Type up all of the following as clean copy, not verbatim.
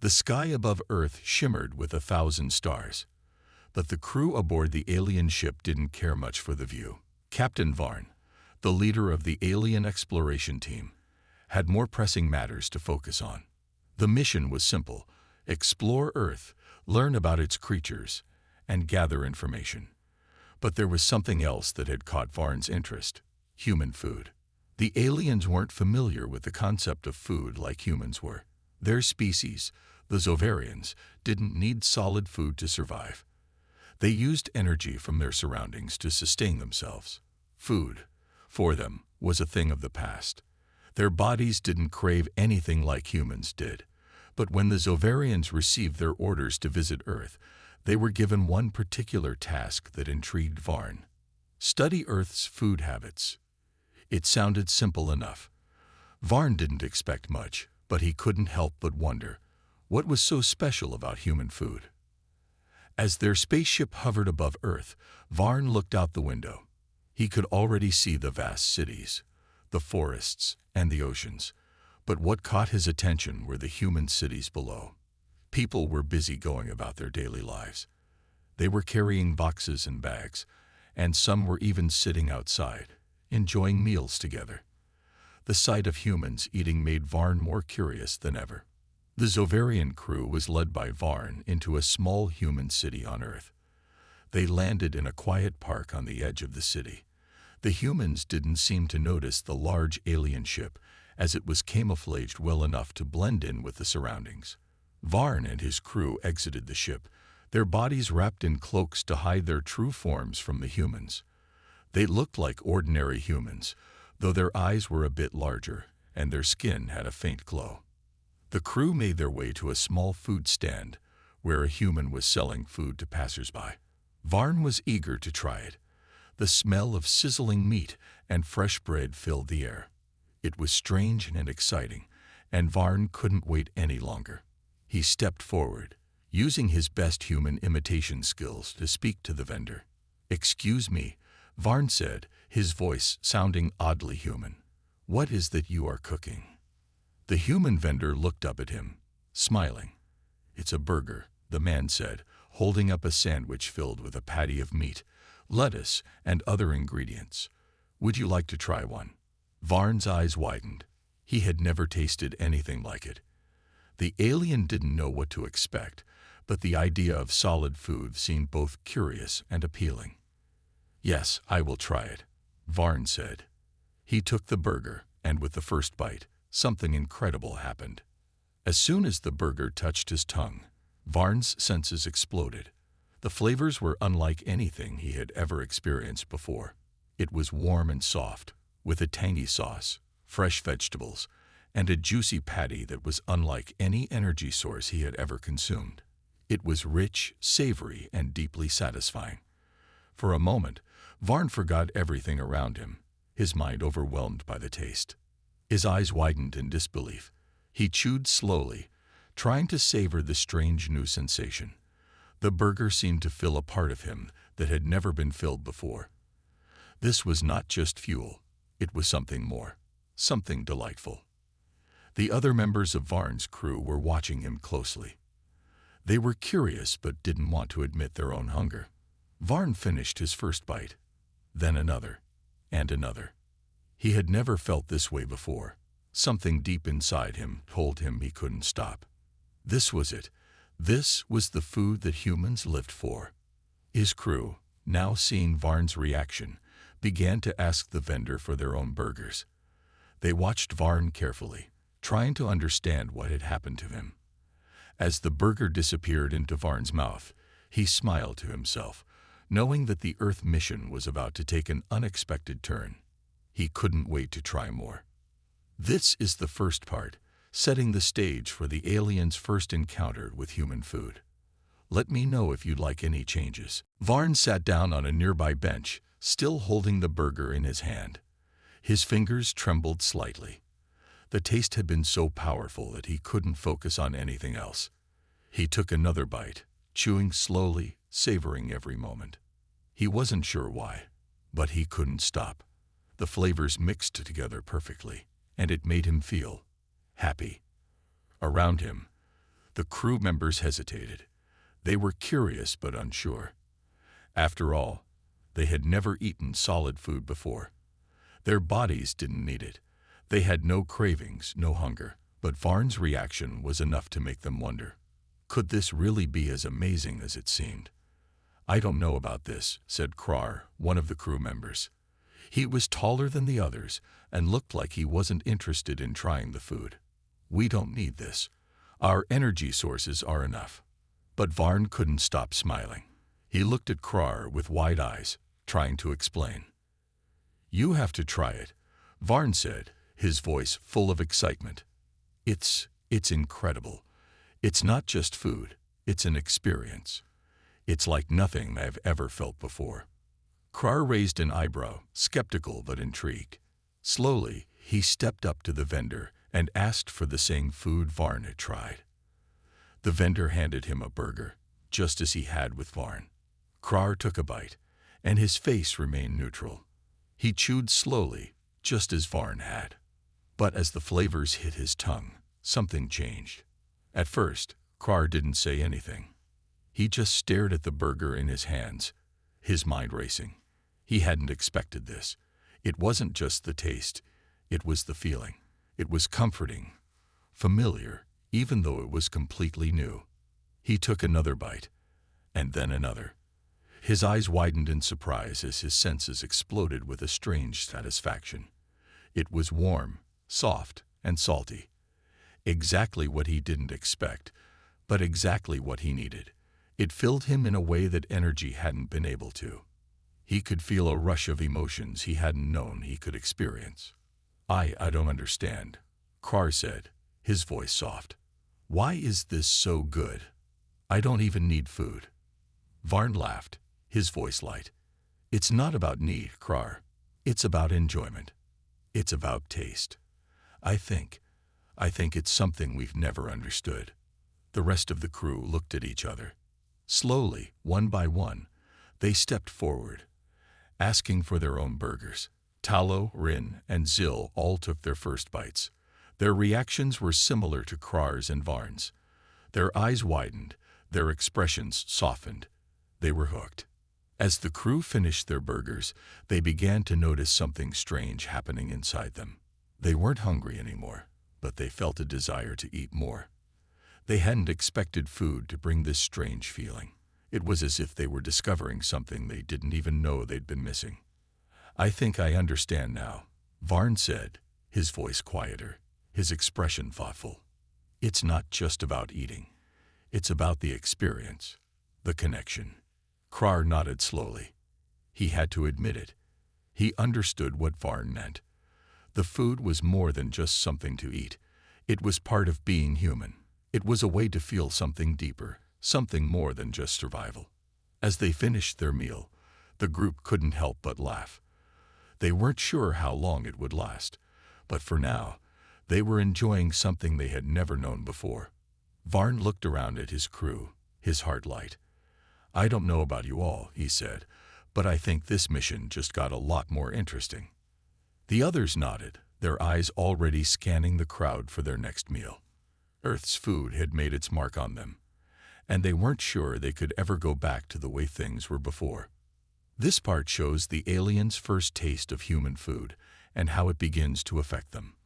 The sky above Earth shimmered with 1,000 stars. But the crew aboard the alien ship didn't care much for the view. Captain Varn, the leader of the alien exploration team, had more pressing matters to focus on. The mission was simple: explore Earth, learn about its creatures, and gather information. But there was something else that had caught Varn's interest: human food. The aliens weren't familiar with the concept of food like humans were. Their species, the Zovarians, didn't need solid food to survive. They used energy from their surroundings to sustain themselves. Food, for them, was a thing of the past. Their bodies didn't crave anything like humans did. But when the Zovarians received their orders to visit Earth, they were given one particular task that intrigued Varn: study Earth's food habits. It sounded simple enough. Varn didn't expect much, but he couldn't help but wonder, what was so special about human food? As their spaceship hovered above Earth, Varn looked out the window. He could already see the vast cities, the forests, and the oceans. But what caught his attention were the human cities below. People were busy going about their daily lives. They were carrying boxes and bags, and some were even sitting outside, enjoying meals together. The sight of humans eating made Varn more curious than ever. The Zovarian crew was led by Varn into a small human city on Earth. They landed in a quiet park on the edge of the city. The humans didn't seem to notice the large alien ship, as it was camouflaged well enough to blend in with the surroundings. Varn and his crew exited the ship, their bodies wrapped in cloaks to hide their true forms from the humans. They looked like ordinary humans, though their eyes were a bit larger, and their skin had a faint glow. The crew made their way to a small food stand, where a human was selling food to passers-by. Varn was eager to try it. The smell of sizzling meat and fresh bread filled the air. It was strange and exciting, and Varn couldn't wait any longer. He stepped forward, using his best human imitation skills to speak to the vendor. "Excuse me," Varn said, his voice sounding oddly human. "What is that you are cooking?" The human vendor looked up at him, smiling. "It's a burger," the man said, holding up a sandwich filled with a patty of meat, lettuce, and other ingredients. "Would you like to try one?" Varn's eyes widened. He had never tasted anything like it. The alien didn't know what to expect, but the idea of solid food seemed both curious and appealing. "Yes, I will try it," Varn said. He took the burger, and with the first bite, something incredible happened. As soon as the burger touched his tongue, Varn's senses exploded. The flavors were unlike anything he had ever experienced before. It was warm and soft, with a tangy sauce, fresh vegetables, and a juicy patty that was unlike any energy source he had ever consumed. It was rich, savory, and deeply satisfying. For a moment, Varn forgot everything around him, his mind overwhelmed by the taste. His eyes widened in disbelief. He chewed slowly, trying to savor the strange new sensation. The burger seemed to fill a part of him that had never been filled before. This was not just fuel. It was something more, something delightful. The other members of Varn's crew were watching him closely. They were curious but didn't want to admit their own hunger. Varn finished his first bite, then another, and another. He had never felt this way before. Something deep inside him told him he couldn't stop. This was it. This was the food that humans lived for. His crew, now seeing Varn's reaction, began to ask the vendor for their own burgers. They watched Varn carefully, trying to understand what had happened to him. As the burger disappeared into Varn's mouth, he smiled to himself, knowing that the Earth mission was about to take an unexpected turn. He couldn't wait to try more. This is the first part, setting the stage for the aliens' first encounter with human food. Let me know if you'd like any changes. Varn sat down on a nearby bench, still holding the burger in his hand. His fingers trembled slightly. The taste had been so powerful that he couldn't focus on anything else. He took another bite, chewing slowly, savoring every moment. He wasn't sure why, but he couldn't stop. The flavors mixed together perfectly, and it made him feel happy. Around him, the crew members hesitated. They were curious but unsure. After all, they had never eaten solid food before. Their bodies didn't need it. They had no cravings, no hunger. But Varn's reaction was enough to make them wonder. Could this really be as amazing as it seemed? "I don't know about this," said Krar, one of the crew members. He was taller than the others and looked like he wasn't interested in trying the food. "We don't need this. Our energy sources are enough." But Varn couldn't stop smiling. He looked at Krar with wide eyes, trying to explain. "You have to try it," Varn said, his voice full of excitement. It's incredible. It's not just food, it's an experience. It's like nothing I've ever felt before." Krar raised an eyebrow, skeptical but intrigued. Slowly, he stepped up to the vendor and asked for the same food Varn had tried. The vendor handed him a burger, just as he had with Varn. Krar took a bite, and his face remained neutral. He chewed slowly, just as Varn had. But as the flavors hit his tongue, something changed. At first, Krar didn't say anything. He just stared at the burger in his hands, his mind racing. He hadn't expected this. It wasn't just the taste, it was the feeling. It was comforting, familiar, even though it was completely new. He took another bite, and then another. His eyes widened in surprise as his senses exploded with a strange satisfaction. It was warm, soft, and salty. Exactly what he didn't expect, but exactly what he needed. It filled him in a way that energy hadn't been able to. He could feel a rush of emotions he hadn't known he could experience. I don't understand," Krar said, his voice soft. "Why is this so good? I don't even need food." Varn laughed, his voice light. "It's not about need, Krar. It's about enjoyment. It's about taste. I think it's something we've never understood." The rest of the crew looked at each other. Slowly, one by one, they stepped forward, asking for their own burgers. Talo, Rin, and Zil all took their first bites. Their reactions were similar to Krar's and Varn's. Their eyes widened, their expressions softened. They were hooked. As the crew finished their burgers, they began to notice something strange happening inside them. They weren't hungry anymore, but they felt a desire to eat more. They hadn't expected food to bring this strange feeling. It was as if they were discovering something they didn't even know they'd been missing. "I think I understand now," Varn said, his voice quieter, his expression thoughtful. "It's not just about eating. It's about the experience, the connection." Krar nodded slowly. He had to admit it. He understood what Varn meant. The food was more than just something to eat. It was part of being human. It was a way to feel something deeper, something more than just survival. As they finished their meal, the group couldn't help but laugh. They weren't sure how long it would last, but for now, they were enjoying something they had never known before. Varn looked around at his crew, his heart light. "I don't know about you all," he said, "but I think this mission just got a lot more interesting." The others nodded, their eyes already scanning the crowd for their next meal. Earth's food had made its mark on them, and they weren't sure they could ever go back to the way things were before. This part shows the aliens' first taste of human food and how it begins to affect them.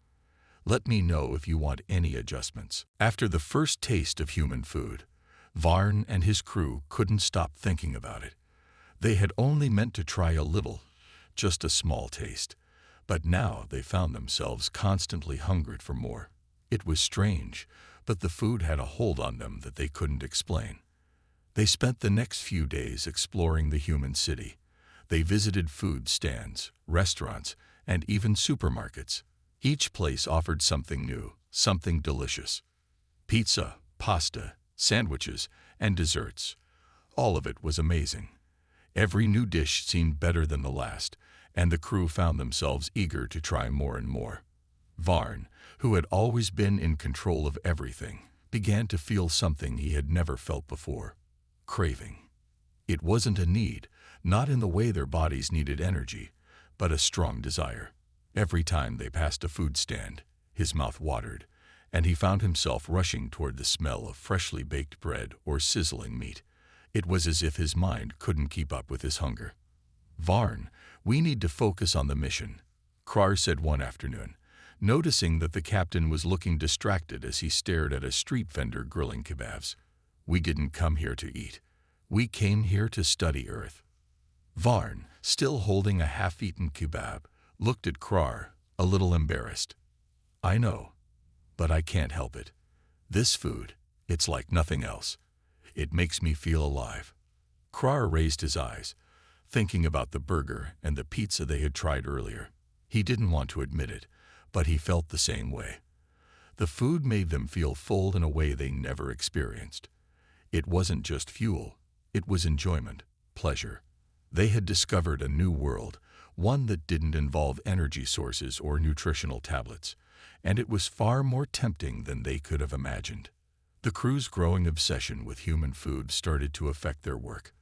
Let me know if you want any adjustments. After the first taste of human food, Varn and his crew couldn't stop thinking about it. They had only meant to try a little, just a small taste, but now they found themselves constantly hungered for more. It was strange, but the food had a hold on them that they couldn't explain. They spent the next few days exploring the human city. They visited food stands, restaurants, and even supermarkets. Each place offered something new, something delicious. Pizza, pasta, sandwiches, and desserts. All of it was amazing. Every new dish seemed better than the last, and the crew found themselves eager to try more and more. Varn, who had always been in control of everything, began to feel something he had never felt before: craving. It wasn't a need, not in the way their bodies needed energy, but a strong desire. Every time they passed a food stand, his mouth watered, and he found himself rushing toward the smell of freshly baked bread or sizzling meat. It was as if his mind couldn't keep up with his hunger. "Varn, we need to focus on the mission," Krar said one afternoon, noticing that the captain was looking distracted as he stared at a street vendor grilling kebabs. "We didn't come here to eat. We came here to study Earth." Varn, still holding a half-eaten kebab, looked at Krar, a little embarrassed. "I know, but I can't help it. This food, it's like nothing else. It makes me feel alive." Krar raised his eyes, thinking about the burger and the pizza they had tried earlier. He didn't want to admit it, but he felt the same way. The food made them feel full in a way they never experienced. It wasn't just fuel, it was enjoyment, pleasure. They had discovered a new world, one that didn't involve energy sources or nutritional tablets, and it was far more tempting than they could have imagined. The crew's growing obsession with human food started to affect their work.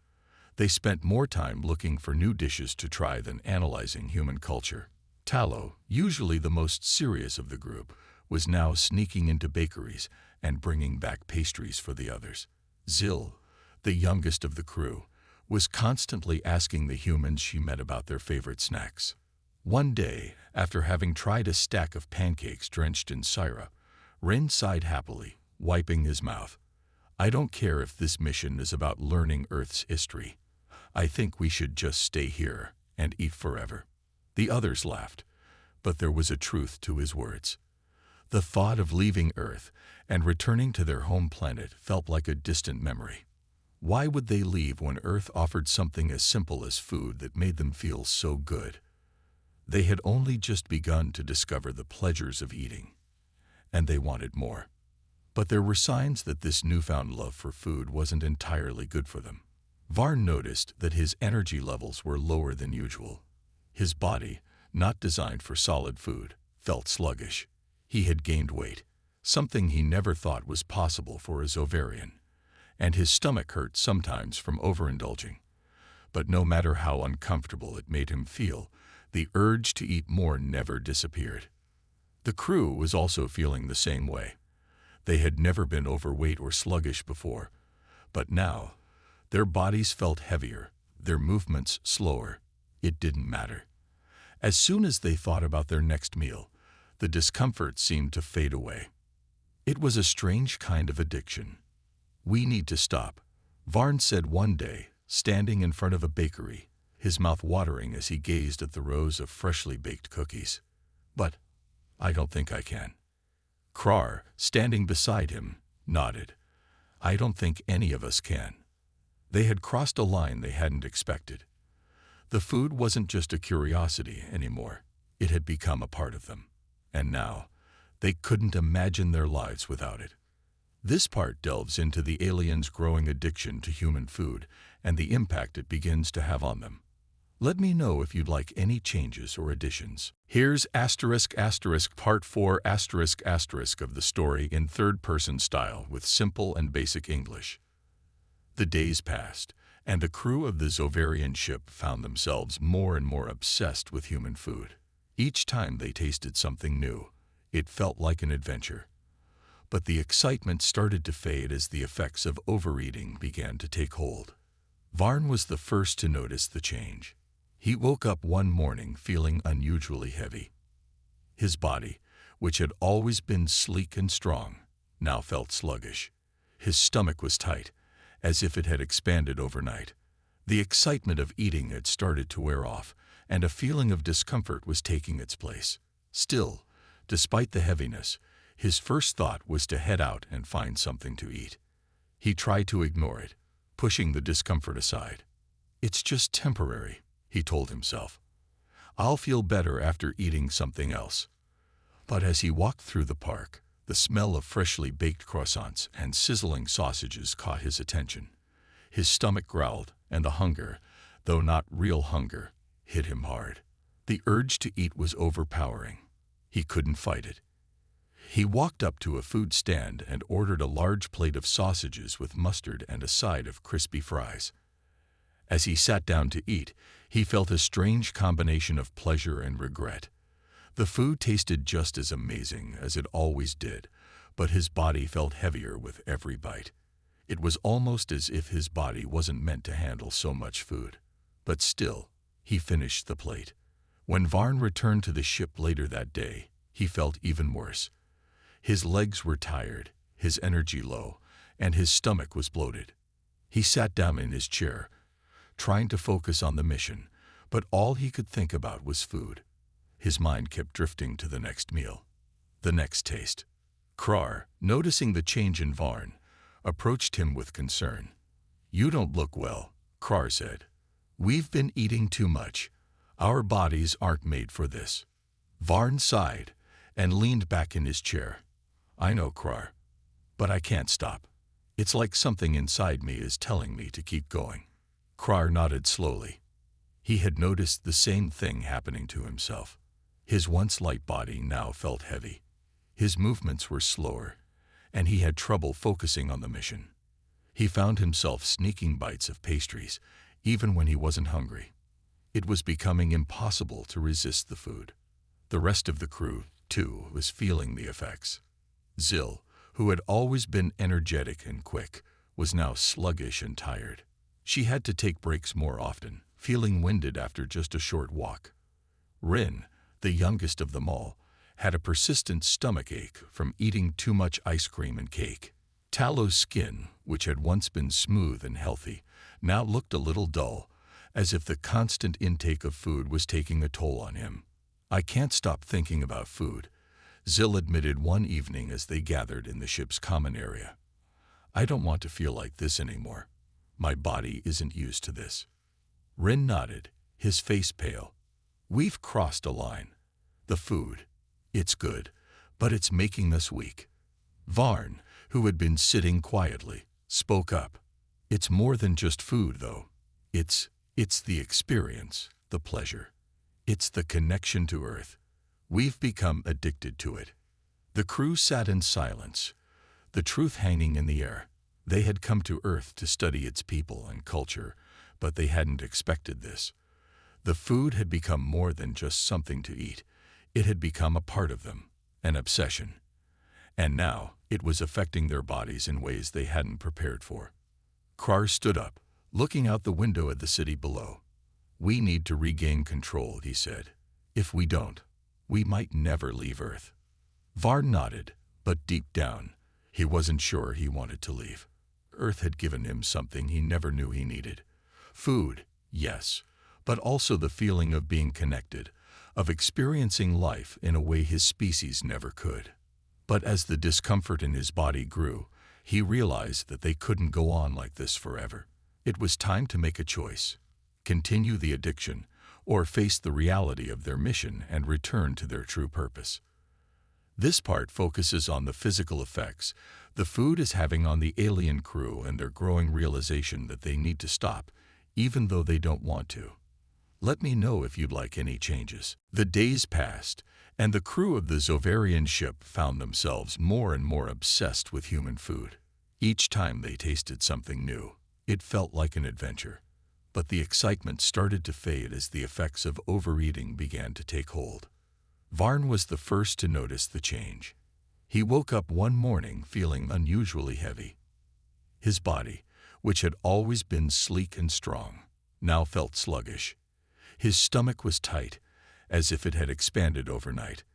They spent more time looking for new dishes to try than analyzing human culture. Tallow, usually the most serious of the group, was now sneaking into bakeries and bringing back pastries for the others. Zil, the youngest of the crew, was constantly asking the humans she met about their favorite snacks. One day, after having tried a stack of pancakes drenched in syrup, Rin sighed happily, wiping his mouth. "I don't care if this mission is about learning Earth's history. I think we should just stay here and eat forever." The others laughed, but there was a truth to his words. The thought of leaving Earth and returning to their home planet felt like a distant memory. Why would they leave when Earth offered something as simple as food that made them feel so good? They had only just begun to discover the pleasures of eating, and they wanted more. But there were signs that this newfound love for food wasn't entirely good for them. Varn noticed that his energy levels were lower than usual. His body, not designed for solid food, felt sluggish. He had gained weight, something he never thought was possible for a Zovarian, and his stomach hurt sometimes from overindulging. But no matter how uncomfortable it made him feel, the urge to eat more never disappeared. The crew was also feeling the same way. They had never been overweight or sluggish before, but now their bodies felt heavier, their movements slower. It didn't matter. As soon as they thought about their next meal, the discomfort seemed to fade away. It was a strange kind of addiction. "We need to stop," Varn said one day, standing in front of a bakery, his mouth watering as he gazed at the rows of freshly baked cookies. "But I don't think I can." Krar, standing beside him, nodded. "I don't think any of us can." They had crossed a line they hadn't expected. The food wasn't just a curiosity anymore. It had become a part of them. And now, they couldn't imagine their lives without it. This part delves into the aliens' growing addiction to human food and the impact it begins to have on them. Let me know if you'd like any changes or additions. Here's Part 4 of the story in third-person style with simple and basic English. The days passed, and the crew of the Zovarian ship found themselves more and more obsessed with human food. Each time they tasted something new, it felt like an adventure. But the excitement started to fade as the effects of overeating began to take hold. Varn was the first to notice the change. He woke up one morning feeling unusually heavy. His body, which had always been sleek and strong, now felt sluggish. His stomach was tight, as if it had expanded overnight. The excitement of eating had started to wear off, and a feeling of discomfort was taking its place. Still, despite the heaviness, his first thought was to head out and find something to eat. He tried to ignore it, pushing the discomfort aside. "It's just temporary," he told himself. "I'll feel better after eating something else." But as he walked through the park, the smell of freshly baked croissants and sizzling sausages caught his attention. His stomach growled, and the hunger, though not real hunger, hit him hard. The urge to eat was overpowering. He couldn't fight it. He walked up to a food stand and ordered a large plate of sausages with mustard and a side of crispy fries. As he sat down to eat, he felt a strange combination of pleasure and regret. The food tasted just as amazing as it always did, but his body felt heavier with every bite. It was almost as if his body wasn't meant to handle so much food. But still, he finished the plate. When Varn returned to the ship later that day, he felt even worse. His legs were tired, his energy low, and his stomach was bloated. He sat down in his chair, trying to focus on the mission, but all he could think about was food. His mind kept drifting to the next meal, the next taste. Krar, noticing the change in Varn, approached him with concern. "You don't look well," Krar said. "We've been eating too much. Our bodies aren't made for this." Varn sighed and leaned back in his chair. "I know, Krar, but I can't stop. It's like something inside me is telling me to keep going." Krar nodded slowly. He had noticed the same thing happening to himself. His once light body now felt heavy. His movements were slower, and he had trouble focusing on the mission. He found himself sneaking bites of pastries, even when he wasn't hungry. It was becoming impossible to resist the food. The rest of the crew, too, was feeling the effects. Zil, who had always been energetic and quick, was now sluggish and tired. She had to take breaks more often, feeling winded after just a short walk. Rin, the youngest of them all, had a persistent stomach ache from eating too much ice cream and cake. Talo's skin, which had once been smooth and healthy, now looked a little dull, as if the constant intake of food was taking a toll on him. "I can't stop thinking about food," Zil admitted one evening as they gathered in the ship's common area. "I don't want to feel like this anymore. My body isn't used to this." Rin nodded, his face pale. "We've crossed a line. The food, it's good, but it's making us weak." Varn, who had been sitting quietly, spoke up. "It's more than just food, though. It's the experience, the pleasure. It's the connection to Earth. We've become addicted to it." The crew sat in silence, the truth hanging in the air. They had come to Earth to study its people and culture, but they hadn't expected this. The food had become more than just something to eat. It had become a part of them, an obsession. And now it was affecting their bodies in ways they hadn't prepared for. Krar stood up, looking out the window at the city below. "We need to regain control," he said. "If we don't, we might never leave Earth." Varn nodded, but deep down, he wasn't sure he wanted to leave. Earth had given him something he never knew he needed. Food, yes, but also the feeling of being connected, of experiencing life in a way his species never could. But as the discomfort in his body grew, he realized that they couldn't go on like this forever. It was time to make a choice: continue the addiction, or face the reality of their mission and return to their true purpose. This part focuses on the physical effects the food is having on the alien crew and their growing realization that they need to stop, even though they don't want to. Let me know if you'd like any changes. The days passed, and the crew of the Zovarian ship found themselves more and more obsessed with human food. Each time they tasted something new, it felt like an adventure. But the excitement started to fade as the effects of overeating began to take hold. Varn was the first to notice the change. He woke up one morning feeling unusually heavy. His body, which had always been sleek and strong, now felt sluggish. His stomach was tight, as if it had expanded overnight.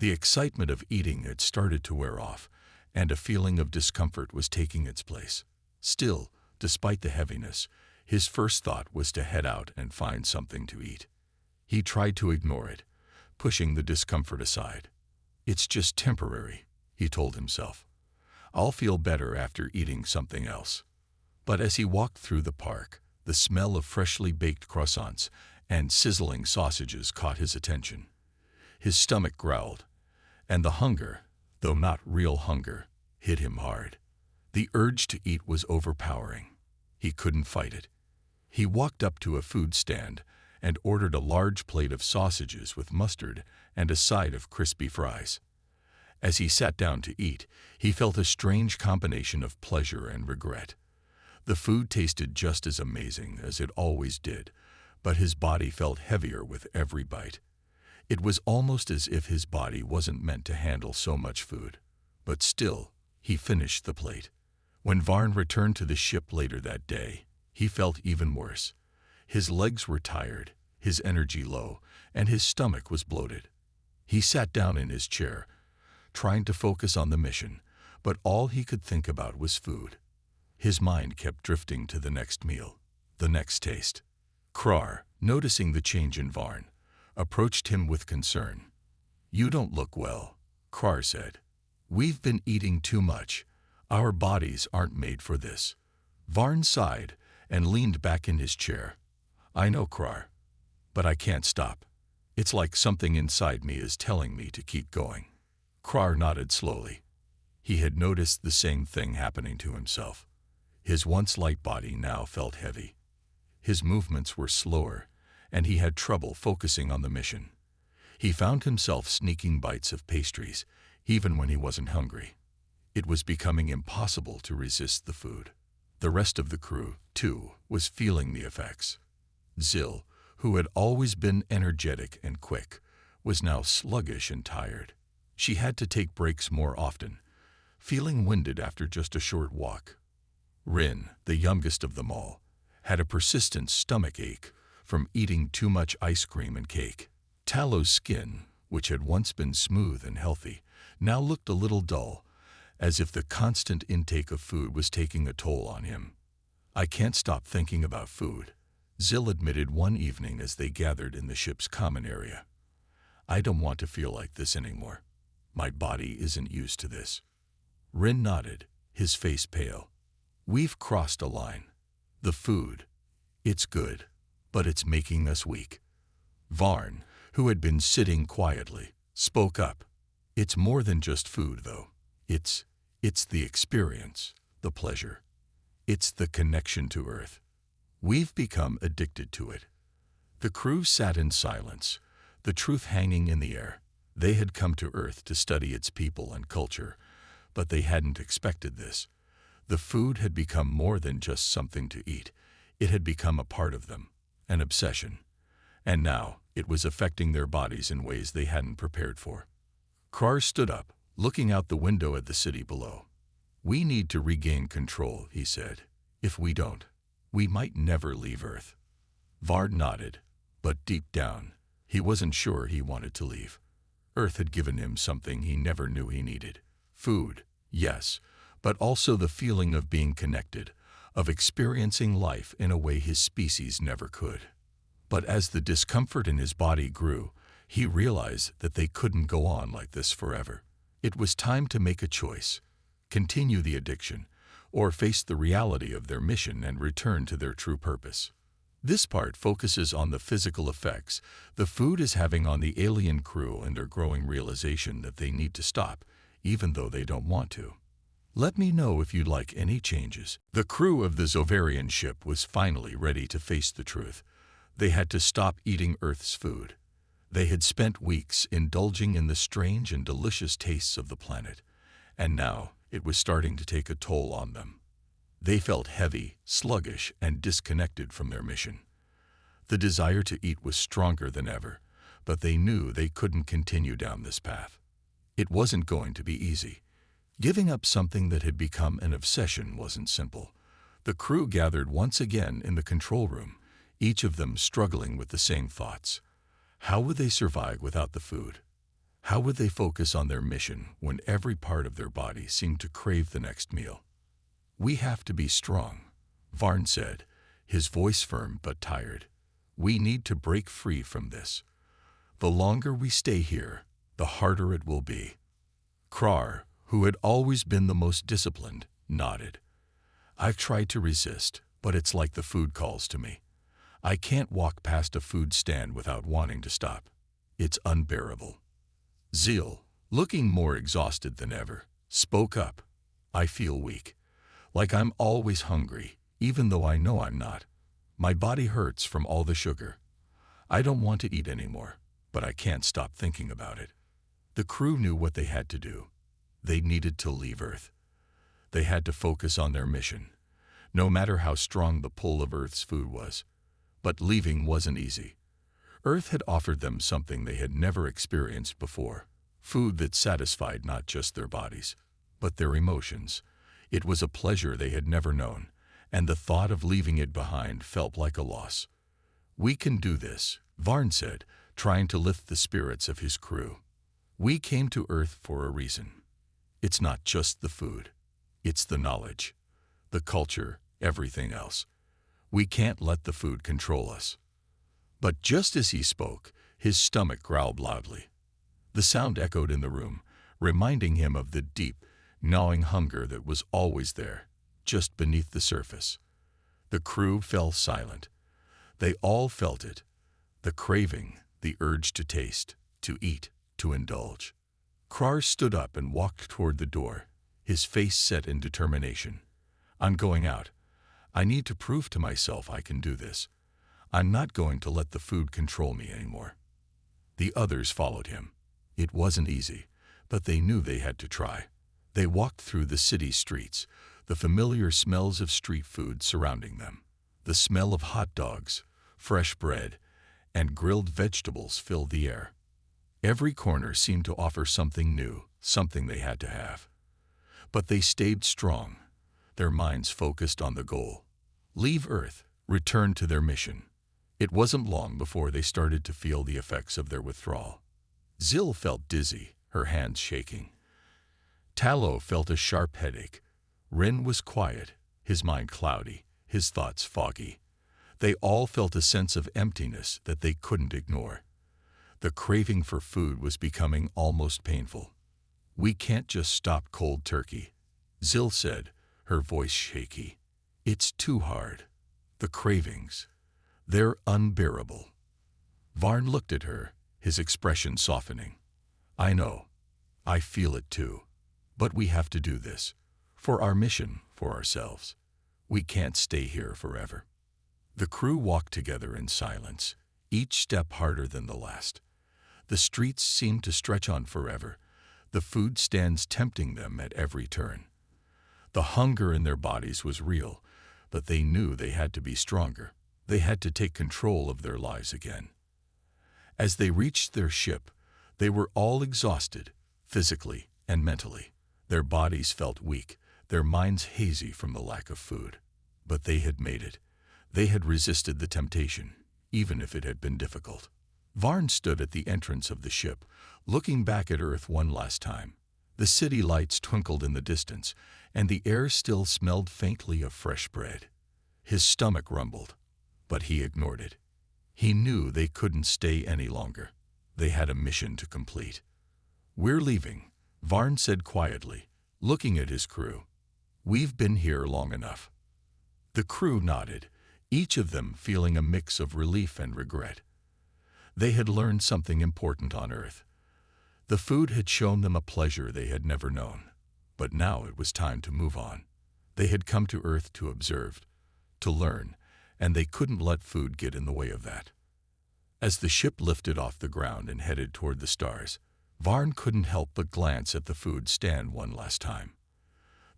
The excitement of eating had started to wear off, and a feeling of discomfort was taking its place. Still, despite the heaviness, his first thought was to head out and find something to eat. He tried to ignore it, pushing the discomfort aside. "It's just temporary," he told himself. "I'll feel better after eating something else." But as he walked through the park, the smell of freshly baked croissants and sizzling sausages caught his attention. His stomach growled, and the hunger, though not real hunger, hit him hard. The urge to eat was overpowering. He couldn't fight it. He walked up to a food stand and ordered a large plate of sausages with mustard and a side of crispy fries. As he sat down to eat, he felt a strange combination of pleasure and regret. The food tasted just as amazing as it always did, but his body felt heavier with every bite. It was almost as if his body wasn't meant to handle so much food. But still, he finished the plate. When Varn returned to the ship later that day, he felt even worse. His legs were tired, his energy low, and his stomach was bloated. He sat down in his chair, trying to focus on the mission, but all he could think about was food. His mind kept drifting to the next meal, the next taste. Krar, noticing the change in Varn, approached him with concern. "You don't look well," Krar said. "We've been eating too much. Our bodies aren't made for this." Varn sighed and leaned back in his chair. "I know, Krar, but I can't stop. It's like something inside me is telling me to keep going." Krar nodded slowly. He had noticed the same thing happening to himself. His once light body now felt heavy. His movements were slower, and he had trouble focusing on the mission. He found himself sneaking bites of pastries, even when he wasn't hungry. It was becoming impossible to resist the food. The rest of the crew, too, was feeling the effects. Zil, who had always been energetic and quick, was now sluggish and tired. She had to take breaks more often, feeling winded after just a short walk. Rin, the youngest of them all, had a persistent stomach ache from eating too much ice cream and cake. Talo's skin, which had once been smooth and healthy, now looked a little dull, as if the constant intake of food was taking a toll on him. "I can't stop thinking about food," Zil admitted one evening as they gathered in the ship's common area. "I don't want to feel like this anymore. My body isn't used to this." Rin nodded, his face pale. "We've crossed a line. The food, it's good, but it's making us weak." Varn, who had been sitting quietly, spoke up. "It's more than just food, though. It's the experience, the pleasure. It's the connection to Earth. We've become addicted to it." The crew sat in silence, the truth hanging in the air. They had come to Earth to study its people and culture, but they hadn't expected this. The food had become more than just something to eat. It had become a part of them, an obsession. And now it was affecting their bodies in ways they hadn't prepared for. Krar stood up, looking out the window at the city below. "We need to regain control," he said. "If we don't, we might never leave Earth." Varn nodded, but deep down, he wasn't sure he wanted to leave. Earth had given him something he never knew he needed. Food, yes, but also the feeling of being connected, of experiencing life in a way his species never could. But as the discomfort in his body grew, he realized that they couldn't go on like this forever. It was time to make a choice: continue the addiction, or face the reality of their mission and return to their true purpose. This part focuses on the physical effects the food is having on the alien crew and their growing realization that they need to stop, even though they don't want to. Let me know if you'd like any changes. The crew of the Zovarian ship was finally ready to face the truth. They had to stop eating Earth's food. They had spent weeks indulging in the strange and delicious tastes of the planet, and now it was starting to take a toll on them. They felt heavy, sluggish, and disconnected from their mission. The desire to eat was stronger than ever, but they knew they couldn't continue down this path. It wasn't going to be easy. Giving up something that had become an obsession wasn't simple. The crew gathered once again in the control room, each of them struggling with the same thoughts. How would they survive without the food? How would they focus on their mission when every part of their body seemed to crave the next meal? "We have to be strong," Varn said, his voice firm but tired. "We need to break free from this. The longer we stay here, the harder it will be." Krar, who had always been the most disciplined, nodded. "I've tried to resist, but it's like the food calls to me. I can't walk past a food stand without wanting to stop. It's unbearable." Zil, looking more exhausted than ever, spoke up. "I feel weak, like I'm always hungry, even though I know I'm not. My body hurts from all the sugar. I don't want to eat anymore, but I can't stop thinking about it." The crew knew what they had to do. They needed to leave Earth. They had to focus on their mission, no matter how strong the pull of Earth's food was. But leaving wasn't easy. Earth had offered them something they had never experienced before, food that satisfied not just their bodies, but their emotions. It was a pleasure they had never known, and the thought of leaving it behind felt like a loss. "We can do this," Varn said, trying to lift the spirits of his crew. "We came to Earth for a reason. It's not just the food. It's the knowledge, the culture, everything else. We can't let the food control us." But just as he spoke, his stomach growled loudly. The sound echoed in the room, reminding him of the deep, gnawing hunger that was always there, just beneath the surface. The crew fell silent. They all felt it, the craving, the urge to taste, to eat, to indulge. Krar stood up and walked toward the door, his face set in determination. "I'm going out. I need to prove to myself I can do this. I'm not going to let the food control me anymore." The others followed him. It wasn't easy, but they knew they had to try. They walked through the city streets, the familiar smells of street food surrounding them. The smell of hot dogs, fresh bread, and grilled vegetables filled the air. Every corner seemed to offer something new, something they had to have. But they stayed strong, their minds focused on the goal. Leave Earth, return to their mission. It wasn't long before they started to feel the effects of their withdrawal. Zill felt dizzy, her hands shaking. Tallow felt a sharp headache. Rin was quiet, his mind cloudy, his thoughts foggy. They all felt a sense of emptiness that they couldn't ignore. The craving for food was becoming almost painful. "We can't just stop cold turkey," Zill said, her voice shaky. "It's too hard. The cravings, they're unbearable." Varn looked at her, his expression softening. "I know. I feel it too. But we have to do this. For our mission, for ourselves. We can't stay here forever." The crew walked together in silence, each step harder than the last. The streets seemed to stretch on forever, the food stands tempting them at every turn. The hunger in their bodies was real, but they knew they had to be stronger. They had to take control of their lives again. As they reached their ship, they were all exhausted, physically and mentally. Their bodies felt weak, their minds hazy from the lack of food. But they had made it. They had resisted the temptation, even if it had been difficult. Varn stood at the entrance of the ship, looking back at Earth one last time. The city lights twinkled in the distance, and the air still smelled faintly of fresh bread. His stomach rumbled, but he ignored it. He knew they couldn't stay any longer. They had a mission to complete. "We're leaving," Varn said quietly, looking at his crew. "We've been here long enough." The crew nodded, each of them feeling a mix of relief and regret. They had learned something important on Earth. The food had shown them a pleasure they had never known. But now it was time to move on. They had come to Earth to observe, to learn, and they couldn't let food get in the way of that. As the ship lifted off the ground and headed toward the stars, Varn couldn't help but glance at the food stand one last time.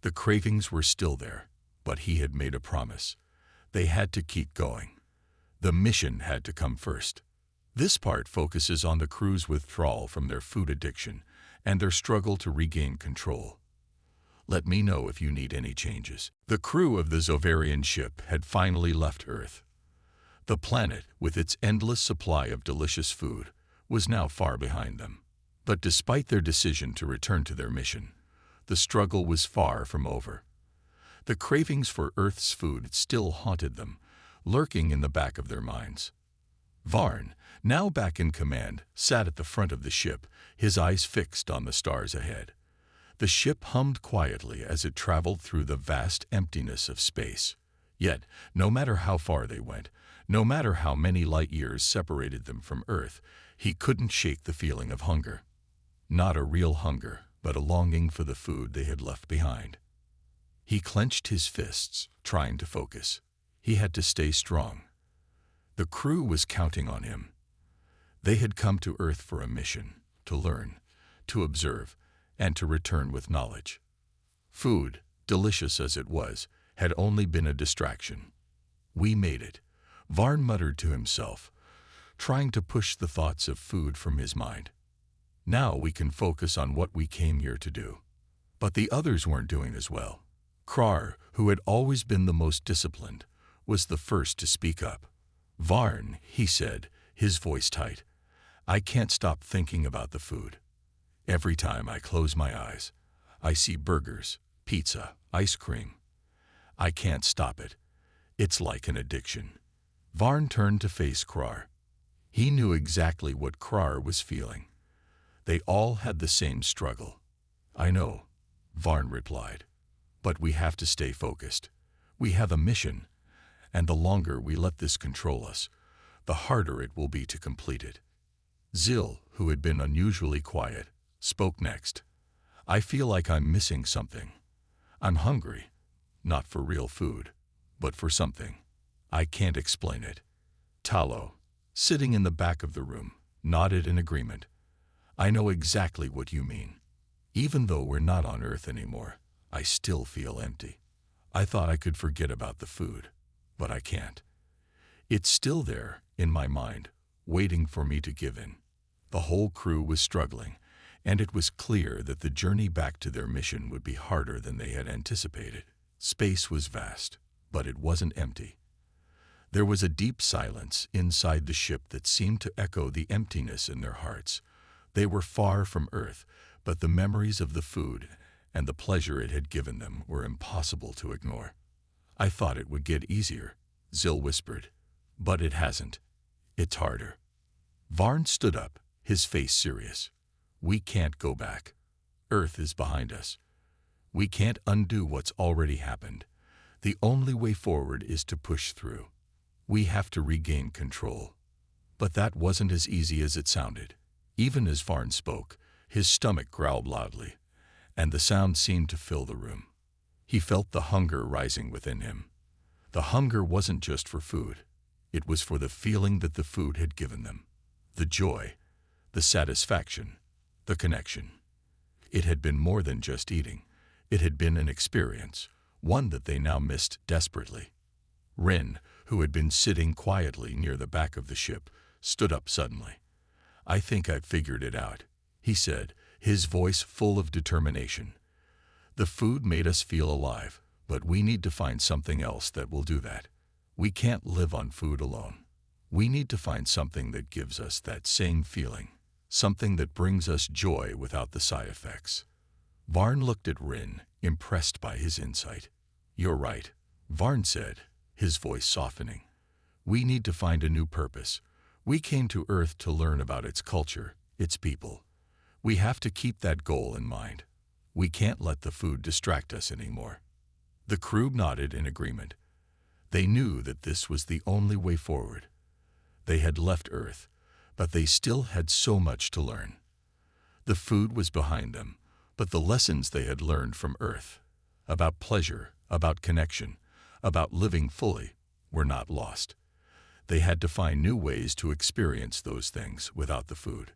The cravings were still there, but he had made a promise. They had to keep going. The mission had to come first. This part focuses on the crew's withdrawal from their food addiction and their struggle to regain control. Let me know if you need any changes. The crew of the Zovarian ship had finally left Earth. The planet, with its endless supply of delicious food, was now far behind them. But despite their decision to return to their mission, the struggle was far from over. The cravings for Earth's food still haunted them, lurking in the back of their minds. Varn, now back in command, sat at the front of the ship, his eyes fixed on the stars ahead. The ship hummed quietly as it traveled through the vast emptiness of space. Yet, no matter how far they went, no matter how many light years separated them from Earth, he couldn't shake the feeling of hunger. Not a real hunger, but a longing for the food they had left behind. He clenched his fists, trying to focus. He had to stay strong. The crew was counting on him. They had come to Earth for a mission, to learn, to observe, and to return with knowledge. Food, delicious as it was, had only been a distraction. "We made it," Varn muttered to himself, trying to push the thoughts of food from his mind. "Now we can focus on what we came here to do." But the others weren't doing as well. Krar, who had always been the most disciplined, was the first to speak up. "Varn," he said, his voice tight, "I can't stop thinking about the food. Every time I close my eyes, I see burgers, pizza, ice cream. I can't stop it. It's like an addiction." Varn turned to face Krar. He knew exactly what Krar was feeling. They all had the same struggle. "I know," Varn replied, "but we have to stay focused. We have a mission, and the longer we let this control us, the harder it will be to complete it." Zil, who had been unusually quiet, spoke next. "I feel like I'm missing something. I'm hungry, not for real food, but for something. I can't explain it." Talo, sitting in the back of the room, nodded in agreement. "I know exactly what you mean. Even though we're not on Earth anymore, I still feel empty. I thought I could forget about the food, but I can't. It's still there, in my mind, waiting for me to give in." The whole crew was struggling, and it was clear that the journey back to their mission would be harder than they had anticipated. Space was vast, but it wasn't empty. There was a deep silence inside the ship that seemed to echo the emptiness in their hearts. They were far from Earth, but the memories of the food and the pleasure it had given them were impossible to ignore. "I thought it would get easier," Zil whispered, "but it hasn't. It's harder." Varn stood up, his face serious. "We can't go back. Earth is behind us. We can't undo what's already happened. The only way forward is to push through. We have to regain control." But that wasn't as easy as it sounded. Even as Varn spoke, his stomach growled loudly, and the sound seemed to fill the room. He felt the hunger rising within him. The hunger wasn't just for food. It was for the feeling that the food had given them. The joy, the satisfaction, the connection. It had been more than just eating. It had been an experience, one that they now missed desperately. Rin, who had been sitting quietly near the back of the ship, stood up suddenly. "I think I've figured it out," he said, his voice full of determination. "The food made us feel alive, but we need to find something else that will do that. We can't live on food alone. We need to find something that gives us that same feeling, something that brings us joy without the side effects." Varn looked at Rin, impressed by his insight. "You're right," Varn said, his voice softening. "We need to find a new purpose. We came to Earth to learn about its culture, its people. We have to keep that goal in mind. We can't let the food distract us anymore." The crew nodded in agreement. They knew that this was the only way forward. They had left Earth, but they still had so much to learn. The food was behind them, but the lessons they had learned from Earth, about pleasure, about connection, about living fully, were not lost. They had to find new ways to experience those things without the food.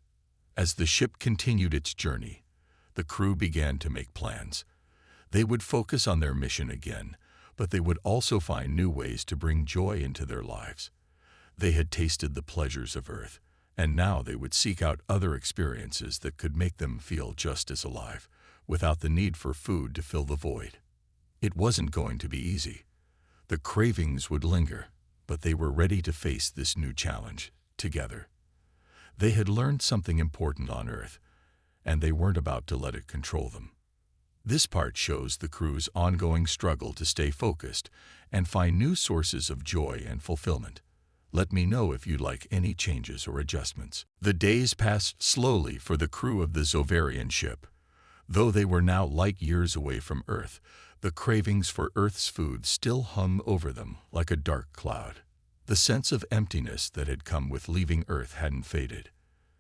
As the ship continued its journey, the crew began to make plans. They would focus on their mission again, but they would also find new ways to bring joy into their lives. They had tasted the pleasures of Earth, and now they would seek out other experiences that could make them feel just as alive, without the need for food to fill the void. It wasn't going to be easy. The cravings would linger, but they were ready to face this new challenge together. They had learned something important on Earth, and they weren't about to let it control them. This part shows the crew's ongoing struggle to stay focused and find new sources of joy and fulfillment. Let me know if you'd like any changes or adjustments. The days passed slowly for the crew of the Zovarian ship. Though they were now light years away from Earth, the cravings for Earth's food still hung over them like a dark cloud. The sense of emptiness that had come with leaving Earth hadn't faded.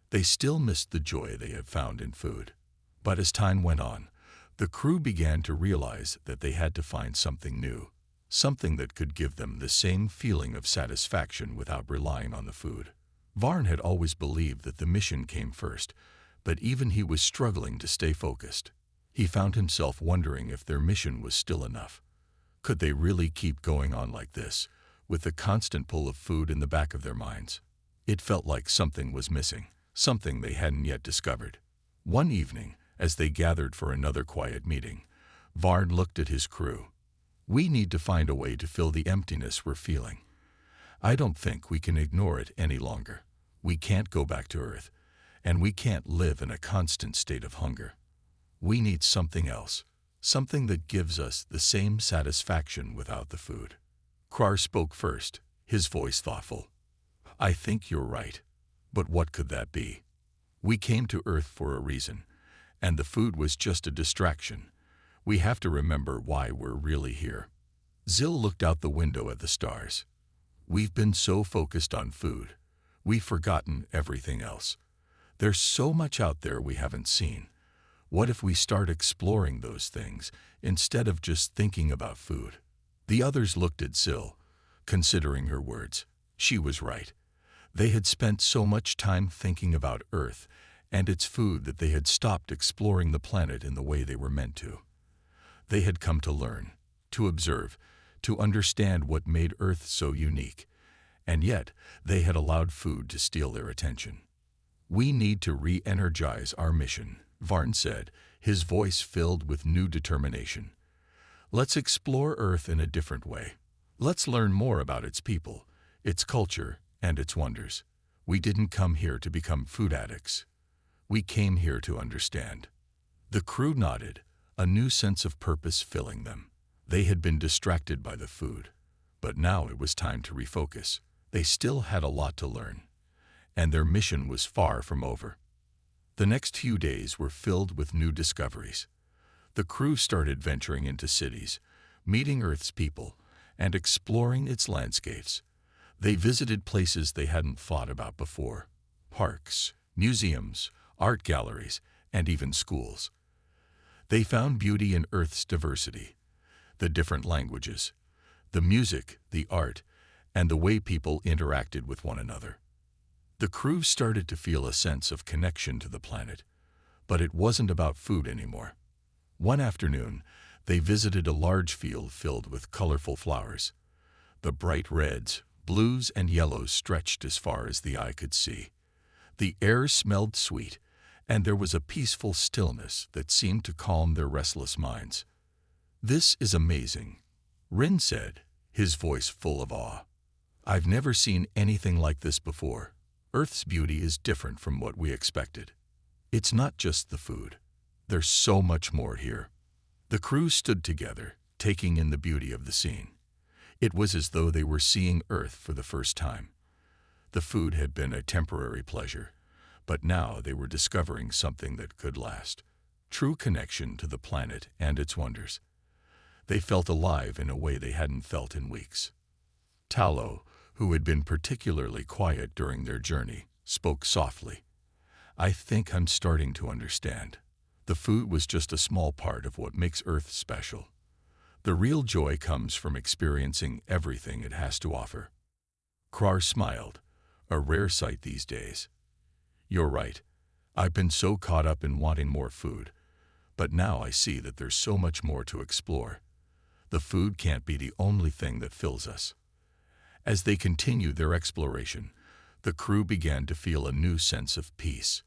They still missed the joy they had found in food. But as time went on, the crew began to realize that they had to find something new, something that could give them the same feeling of satisfaction without relying on the food. Varn had always believed that the mission came first, but even he was struggling to stay focused. He found himself wondering if their mission was still enough. Could they really keep going on like this, with the constant pull of food in the back of their minds? It felt like something was missing, something they hadn't yet discovered. One evening, As they gathered for another quiet meeting, Varn looked at his crew. "We need to find a way to fill the emptiness we're feeling. I don't think we can ignore it any longer. We can't go back to Earth, and we can't live in a constant state of hunger. We need something else, something that gives us the same satisfaction without the food." Krar spoke first, his voice thoughtful. "I think you're right. But what could that be? We came to Earth for a reason, and the food was just a distraction. We have to remember why we're really here." Zil looked out the window at the stars. "We've been so focused on food, we've forgotten everything else. There's so much out there we haven't seen. What if we start exploring those things instead of just thinking about food?" The others looked at Zil, considering her words. She was right. They had spent so much time thinking about Earth and its food that they had stopped exploring the planet in the way they were meant to. They had come to learn, to observe, to understand what made Earth so unique, and yet they had allowed food to steal their attention. "We need to re-energize our mission," Varn said, his voice filled with new determination. "Let's explore Earth in a different way. Let's learn more about its people, its culture, and its wonders. We didn't come here to become food addicts. We came here to understand." The crew nodded, a new sense of purpose filling them. They had been distracted by the food, but now it was time to refocus. They still had a lot to learn, and their mission was far from over. The next few days were filled with new discoveries. The crew started venturing into cities, meeting Earth's people, and exploring its landscapes. They visited places they hadn't thought about before: parks, museums, art galleries, and even schools. They found beauty in Earth's diversity, the different languages, the music, the art, and the way people interacted with one another. The crew started to feel a sense of connection to the planet, but it wasn't about food anymore. One afternoon, they visited a large field filled with colorful flowers. The bright reds, blues, and yellows stretched as far as the eye could see. The air smelled sweet, and there was a peaceful stillness that seemed to calm their restless minds. "This is amazing," Rin said, his voice full of awe. "I've never seen anything like this before. Earth's beauty is different from what we expected. It's not just the food. There's so much more here." The crew stood together, taking in the beauty of the scene. It was as though they were seeing Earth for the first time. The food had been a temporary pleasure, but now they were discovering something that could last: true connection to the planet and its wonders. They felt alive in a way they hadn't felt in weeks. Tallow, who had been particularly quiet during their journey, spoke softly. "I think I'm starting to understand. The food was just a small part of what makes Earth special. The real joy comes from experiencing everything it has to offer." Krar smiled, a rare sight these days. "You're right. I've been so caught up in wanting more food, but now I see that there's so much more to explore. The food can't be the only thing that fills us." As they continued their exploration, the crew began to feel a new sense of peace.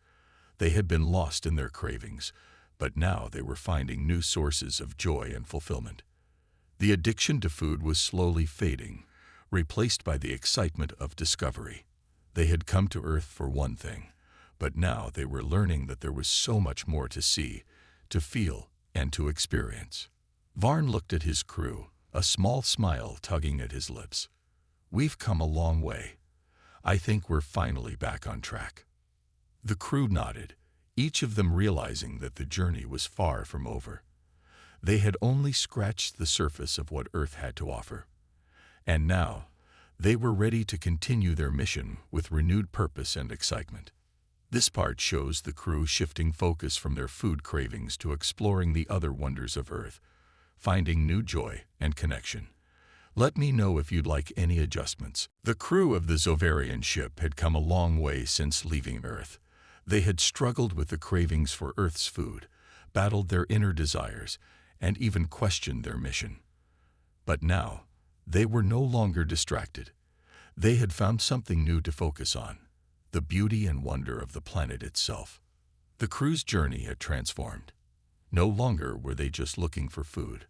They had been lost in their cravings, but now they were finding new sources of joy and fulfillment. The addiction to food was slowly fading, replaced by the excitement of discovery. They had come to Earth for one thing, but now they were learning that there was so much more to see, to feel, and to experience. Varn looked at his crew, a small smile tugging at his lips. "We've come a long way. I think we're finally back on track." The crew nodded, each of them realizing that the journey was far from over. They had only scratched the surface of what Earth had to offer. And now, they were ready to continue their mission with renewed purpose and excitement. This part shows the crew shifting focus from their food cravings to exploring the other wonders of Earth, finding new joy and connection. Let me know if you'd like any adjustments. The crew of the Zovarian ship had come a long way since leaving Earth. They had struggled with the cravings for Earth's food, battled their inner desires, and even questioned their mission. But now, they were no longer distracted. They had found something new to focus on: the beauty and wonder of the planet itself. The crew's journey had transformed. No longer were they just looking for food.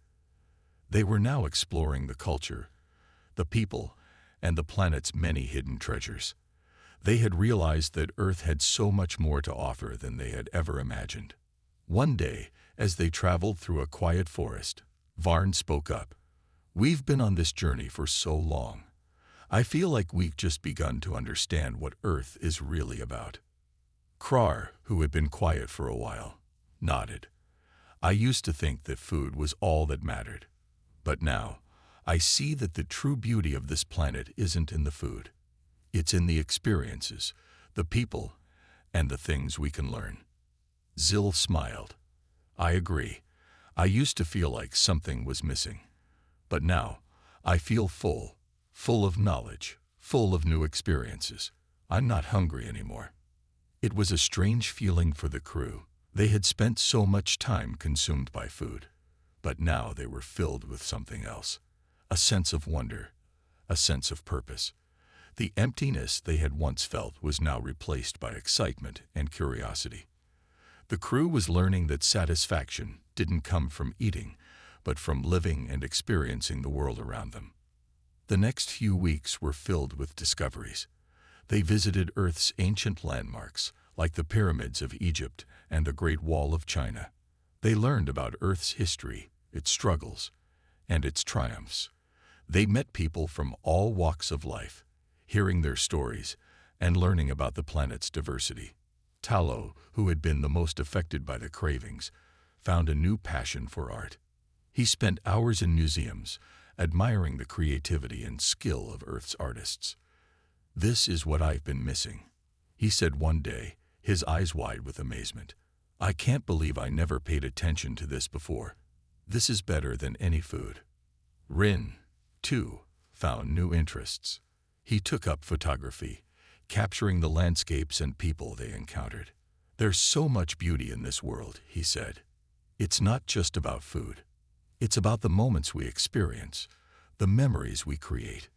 They were now exploring the culture, the people, and the planet's many hidden treasures. They had realized that Earth had so much more to offer than they had ever imagined. One day, as they traveled through a quiet forest, Varn spoke up. "We've been on this journey for so long. I feel like we've just begun to understand what Earth is really about." Krar, who had been quiet for a while, nodded. "I used to think that food was all that mattered. But now, I see that the true beauty of this planet isn't in the food. It's in the experiences, the people, and the things we can learn." Zil smiled. "I agree. I used to feel like something was missing. But now, I feel full of knowledge, full of new experiences. I'm not hungry anymore." It was a strange feeling for the crew. They had spent so much time consumed by food. But now they were filled with something else. A sense of wonder, a sense of purpose. The emptiness they had once felt was now replaced by excitement and curiosity. The crew was learning that satisfaction didn't come from eating, but from living and experiencing the world around them. The next few weeks were filled with discoveries. They visited Earth's ancient landmarks, like the pyramids of Egypt and the Great Wall of China. They learned about Earth's history, its struggles, and its triumphs. They met people from all walks of life, hearing their stories and learning about the planet's diversity. Talo, who had been the most affected by the cravings, found a new passion for art. He spent hours in museums, admiring the creativity and skill of Earth's artists. "This is what I've been missing," he said one day, his eyes wide with amazement. "I can't believe I never paid attention to this before. This is better than any food." Rin, too, found new interests. He took up photography, capturing the landscapes and people they encountered. "There's so much beauty in this world," he said. "It's not just about food. It's about the moments we experience, the memories we create."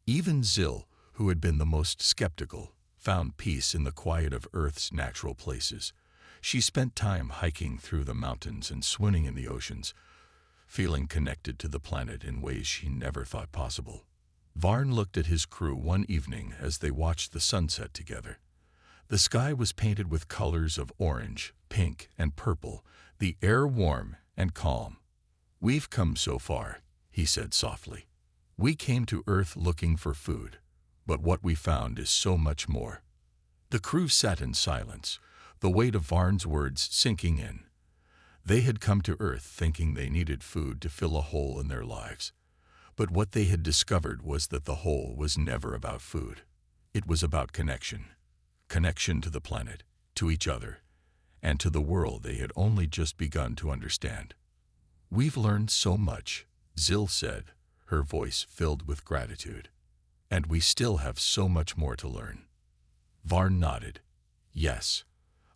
Even Zil, who had been the most skeptical, found peace in the quiet of Earth's natural places. She spent time hiking through the mountains and swimming in the oceans, feeling connected to the planet in ways she never thought possible. Varn looked at his crew one evening as they watched the sunset together. The sky was painted with colors of orange, pink, and purple, the air warm and calm. "We've come so far," he said softly. "We came to Earth looking for food, but what we found is so much more." The crew sat in silence, the weight of Varn's words sinking in. They had come to Earth thinking they needed food to fill a hole in their lives. But what they had discovered was that the hole was never about food. It was about connection. Connection to the planet, to each other, and to the world they had only just begun to understand. "We've learned so much," Zil said, her voice filled with gratitude. "And we still have so much more to learn." Varn nodded. "Yes,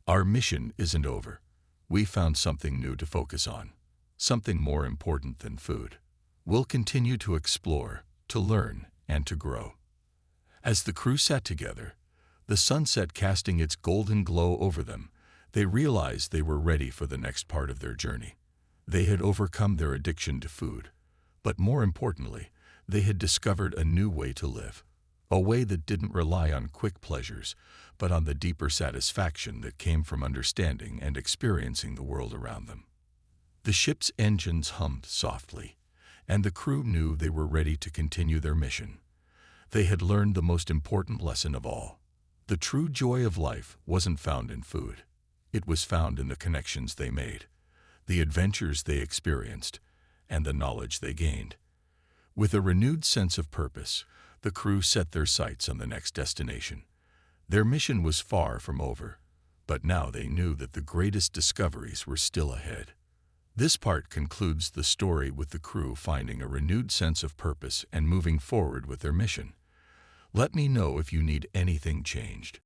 our mission isn't over. We found something new to focus on, something more important than food. We'll continue to explore, to learn, and to grow." As the crew sat together, the sunset casting its golden glow over them, they realized they were ready for the next part of their journey. They had overcome their addiction to food, but more importantly, they had discovered a new way to live, a way that didn't rely on quick pleasures, but on the deeper satisfaction that came from understanding and experiencing the world around them. The ship's engines hummed softly, and the crew knew they were ready to continue their mission. They had learned the most important lesson of all. The true joy of life wasn't found in food. It was found in the connections they made, the adventures they experienced, and the knowledge they gained. With a renewed sense of purpose, the crew set their sights on the next destination. Their mission was far from over, but now they knew that the greatest discoveries were still ahead. This part concludes the story with the crew finding a renewed sense of purpose and moving forward with their mission. Let me know if you need anything changed.